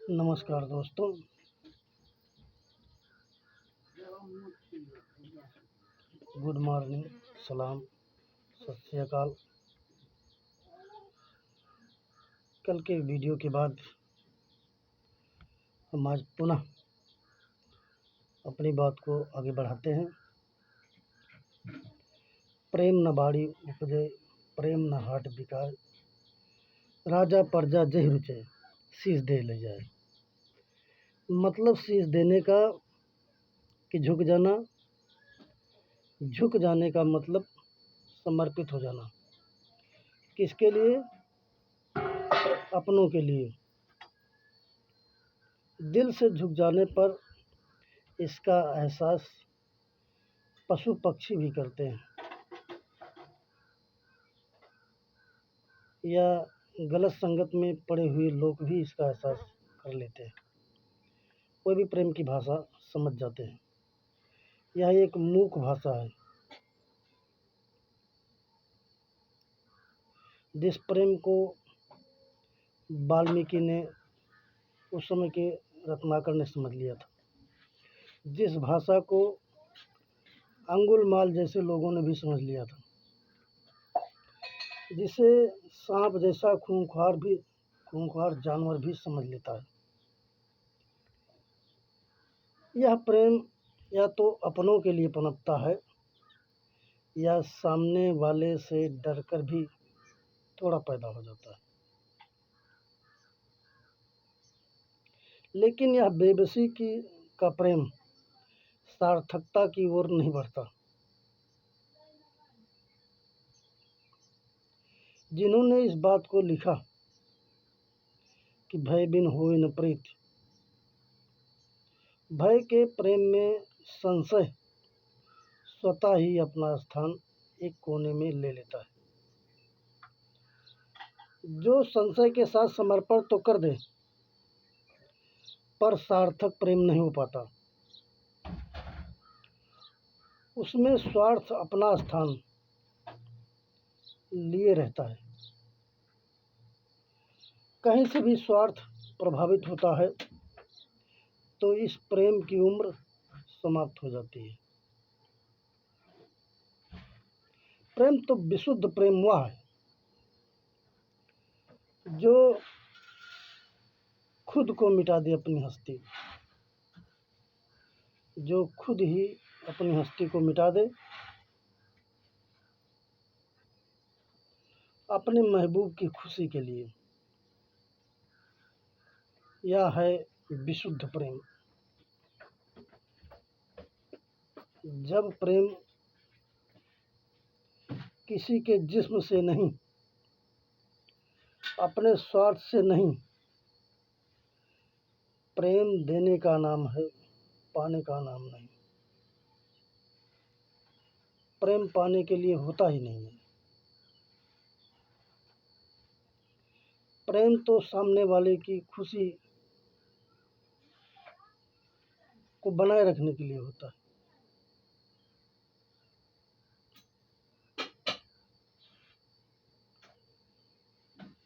नमस्कार दोस्तों। Good morning, सलाम, सत श्री अकाल। कल के वीडियो के बाद हम आज पुनः अपनी बात को आगे बढ़ाते हैं। प्रेम न बाड़ी उपजे, प्रेम न हाट बिकाय, राजा प्रजा जहि रुचे, शीश दे ले जाए। मतलब शीश देने का कि झुक जाना, झुक जाने का मतलब समर्पित हो जाना। किसके लिए? अपनों के लिए। दिल से झुक जाने पर इसका एहसास पशु पक्षी भी करते हैं, या गलत संगत में पड़े हुए लोग भी इसका एहसास कर लेते हैं। कोई भी प्रेम की भाषा समझ जाते हैं। यह एक मूक भाषा है। जिस प्रेम को वाल्मीकि ने उस समय के रत्नाकर ने समझ लिया था, जिस भाषा को अंगुलमाल जैसे लोगों ने भी समझ लिया था, जिसे सांप जैसा खूंखार जानवर भी समझ लेता है। यह प्रेम या तो अपनों के लिए पनपता है, या सामने वाले से डरकर भी थोड़ा पैदा हो जाता है। लेकिन यह बेबसी का प्रेम सार्थकता की ओर नहीं बढ़ता। जिन्होंने इस बात को लिखा कि भय बिन होए न प्रीत, भय के प्रेम में संशय स्वतः ही अपना स्थान एक कोने में ले लेता है। जो संशय के साथ समर्पण तो कर दे, पर सार्थक प्रेम नहीं हो पाता। उसमें स्वार्थ अपना स्थान लिए रहता है। कहीं से भी स्वार्थ प्रभावित होता है तो इस प्रेम की उम्र समाप्त हो जाती है। प्रेम तो विशुद्ध प्रेम वह है जो खुद को मिटा दे अपनी हस्ती, जो खुद ही अपनी हस्ती को मिटा दे, अपने महबूब की खुशी के लिए। यह है विशुद्ध प्रेम। जब प्रेम किसी के जिस्म से नहीं, अपने स्वार्थ से नहीं, प्रेम देने का नाम है, पाने का नाम नहीं। प्रेम पाने के लिए होता ही नहीं है। प्रेम तो सामने वाले की खुशी को बनाए रखने के लिए होता है।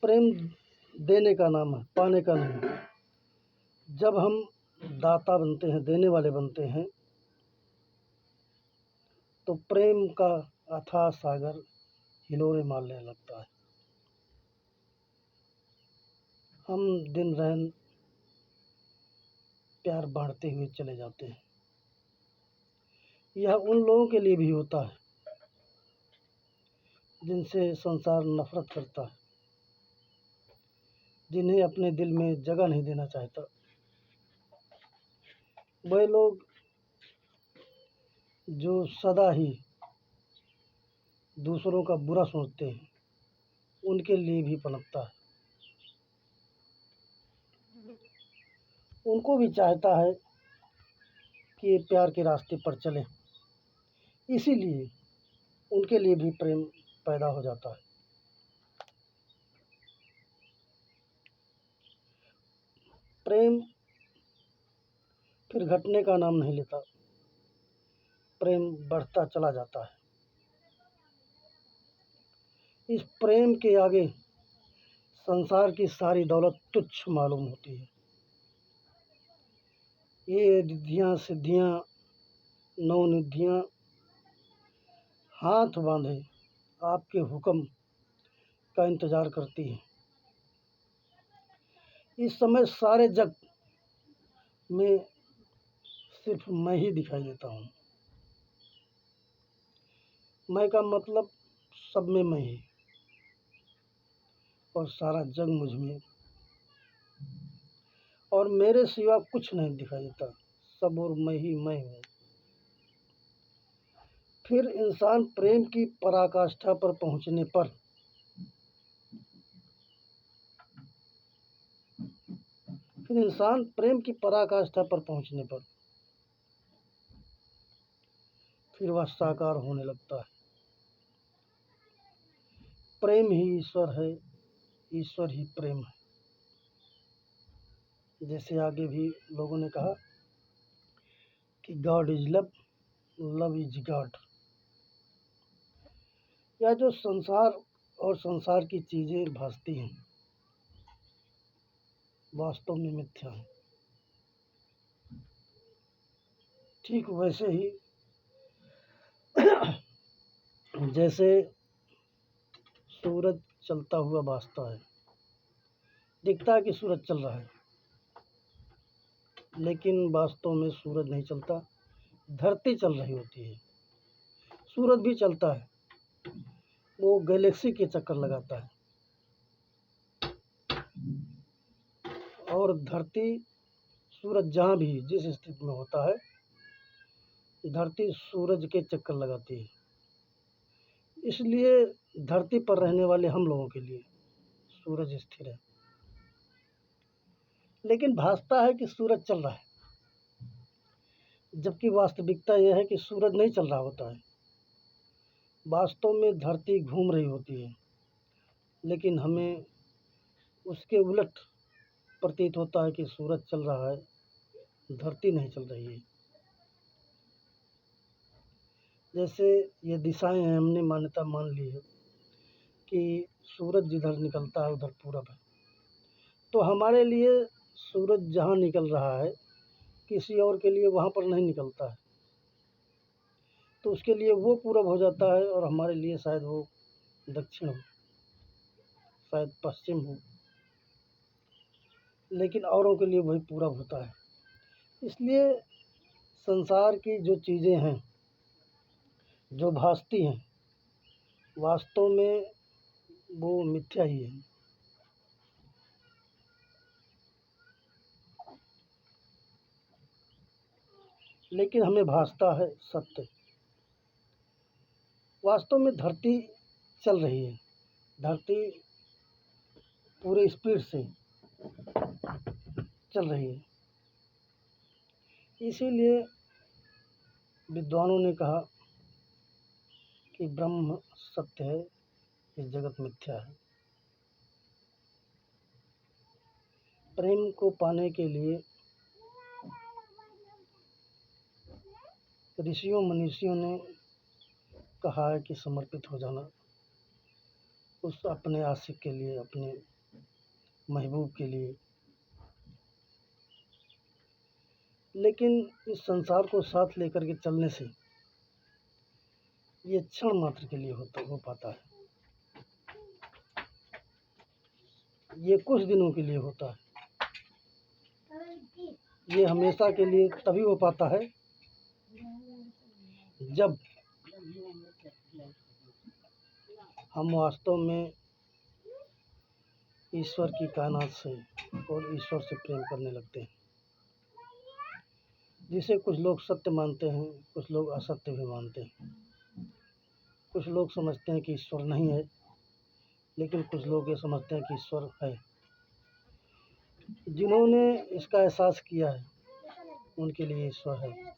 प्रेम देने का नाम है, पाने का नहीं। जब हम दाता बनते हैं, देने वाले बनते हैं, तो प्रेम का अथाह सागर हिलोरे मारने लगता है। हम दिन रहन प्यार बांटते हुए चले जाते हैं। यह उन लोगों के लिए भी होता है जिनसे संसार नफरत करता है, जिन्हें अपने दिल में जगह नहीं देना चाहता। वह लोग जो सदा ही दूसरों का बुरा सोचते हैं, उनके लिए भी पनपता है। उनको भी चाहता है कि ये प्यार के रास्ते पर चले, इसीलिए उनके लिए भी प्रेम पैदा हो जाता है। प्रेम फिर घटने का नाम नहीं लेता, प्रेम बढ़ता चला जाता है। इस प्रेम के आगे संसार की सारी दौलत तुच्छ मालूम होती है। ये रिद्धियाँ सिद्धियाँ नवनिधियाँ हाथ बांधे आपके हुक्म का इंतज़ार करती हैं। इस समय सारे जग में सिर्फ मैं ही दिखाई देता हूँ। मैं का मतलब सब में मैं ही, और सारा जग मुझ में, और मेरे सिवा कुछ नहीं दिखाई देता, सब और मैं ही मैं हूँ। फिर इंसान प्रेम की पराकाष्ठा पर पहुँचने पर फिर वह साकार होने लगता है। प्रेम ही ईश्वर है, ईश्वर ही प्रेम है। जैसे आगे भी लोगों ने कहा कि God is love, love is God. या जो संसार और संसार की चीज़ें भासती हैं वास्तव में मिथ्या है। ठीक वैसे ही जैसे सूरज चलता हुआ भासता है, दिखता है कि सूरज चल रहा है, लेकिन वास्तव में सूरज नहीं चलता, धरती चल रही होती है। सूरज भी चलता है, वो गैलेक्सी के चक्कर लगाता है, और धरती सूरज जहाँ भी जिस स्थिति में होता है, धरती सूरज के चक्कर लगाती है। इसलिए धरती पर रहने वाले हम लोगों के लिए सूरज स्थिर है, लेकिन भासता है कि सूरज चल रहा है, जबकि वास्तविकता यह है कि सूरज नहीं चल रहा होता है। वास्तव में धरती घूम रही होती है, लेकिन हमें उसके उलट प्रतीत होता है कि सूरज चल रहा है, धरती नहीं चल रही है। जैसे ये दिशाएं हैं, हमने मान्यता मान ली है कि सूरज जिधर निकलता है उधर पूरब है, तो हमारे लिए सूरज जहाँ निकल रहा है किसी और के लिए वहाँ पर नहीं निकलता है, तो उसके लिए वो पूरब हो जाता है और हमारे लिए शायद वो दक्षिण हो, शायद पश्चिम हो, लेकिन औरों के लिए वही पूरब होता है। इसलिए संसार की जो चीज़ें हैं जो भासती हैं वास्तव में वो मिथ्या ही है। लेकिन हमें भासता है सत्य। वास्तव में धरती चल रही है, धरती पूरे स्पीड से चल रही है। इसीलिए विद्वानों ने कहा कि ब्रह्म सत्य है, इस जगत मिथ्या है। प्रेम को पाने के लिए ऋषियों मनीषियों ने कहा है कि समर्पित हो जाना उस अपने आशिक के लिए, अपने महबूब के लिए। लेकिन इस संसार को साथ लेकर के चलने से ये क्षण मात्र के लिए हो पाता है, ये कुछ दिनों के लिए होता है। ये हमेशा के लिए तभी हो पाता है जब हम वास्तव में ईश्वर की कायनात से और ईश्वर से प्रेम करने लगते हैं, जिसे कुछ लोग सत्य मानते हैं, कुछ लोग असत्य भी मानते हैं। कुछ लोग समझते हैं कि ईश्वर नहीं है, लेकिन कुछ लोग ये समझते हैं कि ईश्वर है। जिन्होंने इसका एहसास किया है उनके लिए ईश्वर है,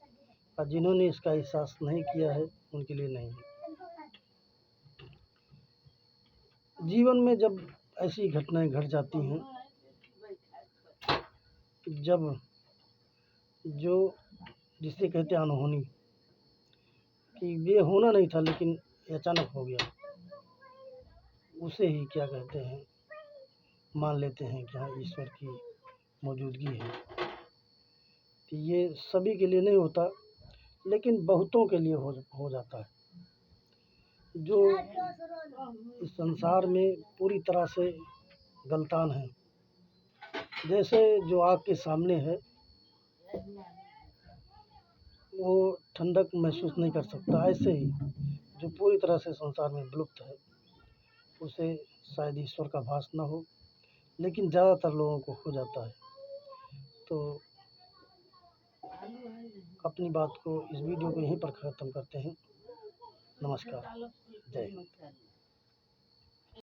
और जिन्होंने इसका एहसास नहीं किया है उनके लिए नहीं है। जीवन में जब ऐसी घटनाएं घट जाती हैं, जब जो जिसे कहते हैं अनहोनी, कि ये होना नहीं था लेकिन अचानक हो गया, उसे ही क्या कहते हैं, मान लेते हैं कि हाँ ईश्वर की मौजूदगी है, ये सभी के लिए नहीं होता, लेकिन बहुतों के लिए हो जाता है, जो इस संसार में पूरी तरह से गलतान है। जैसे जो आग के सामने है वो ठंडक महसूस नहीं कर सकता, ऐसे ही जो पूरी तरह से संसार में विलुप्त है उसे शायद ईश्वर का भास न हो, लेकिन ज़्यादातर लोगों को हो जाता है। तो अपनी बात को, इस वीडियो को यहीं पर ख़त्म करते हैं। नमस्कार, जय हिंद।